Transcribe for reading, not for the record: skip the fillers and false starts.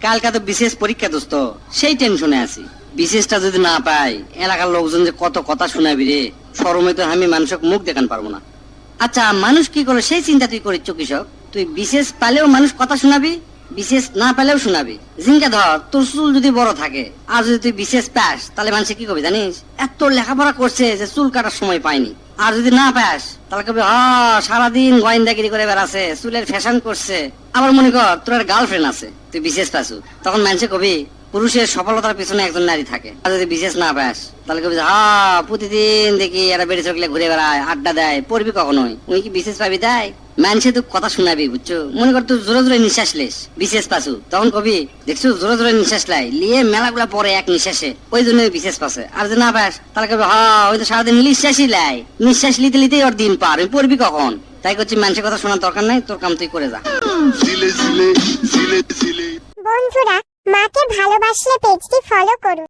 কালকে তো বিশেষ পরীক্ষা দোস্ত, সেই টেনশনে আছি। বিশেষটা যদি না পাই, এলাকার লোকজন যে কত কথা শোনাবি রে, শরমে তো আমি মানুষকে মুখ দেখান পারবো না। আচ্ছা, মানুষ কি করে সেই চিন্তা তুই করিস কৃষক? তুই বিশেষ পালেও মানুষ কথা শোনাবি, বিশেষ না পেলেও শোনাবি। জিনকা ধর, তোর চুল যদি বড় থাকে আর যদি তুই বিশেষ পাস, তাহলে মানুষ কি করবে জানিস? এত লেখাপড়া করছে যে চুল কাটার সময় পায়নি। আর যদি না পাস, তাহলে কবি সারাদিন গোয়েন্দাগিরি করে বেড়াচ্ছে, চুলের ফ্যাশন করছে। আবার মনে কর তোর একটা গার্লফ্রেন্ড আছে, তুই বিশেষ পাসু, তখন মানুষে কবি পুরুষের সফলতার পিছনে একজন নারী থাকে। আর যদি বিশেষ না পাস, তাহলে কবি প্রতিদিন দেখি এরা বেড়ে চকলে ঘুরে বেড়ায়, আড্ডা দেয়, পড়বি কখনোই? উনি কি বিশেষ পাবি? তাই মানুষে তো কথা শোনাবি, বুঝছো? মনে কর তুই জোরে জোরে নিঃশ্বাস লেস, বিশেষ পাসু, তখন কবি দেখছো জোরে জোরে নিঃশ্বাস লাই লিয়ে মেলাগুলা পরে এক নিঃশ্বাসে, ওই জন্য বিশেষ পাসে। আর যদি না পাস, তাহলে কবি ওই তো সারাদিন নিঃশ্বাসই লাই, নিঃশ্বাস নিতে নিতেই ওর দিন পার, ওই পড়বি কখন? তাই করছি, মানুষের কথা শোনার দরকার নাই, তোর কাম তুই করে যা। বন্ধুরা, মাকে ভালোবাসলে পেজটি ফলো করুন।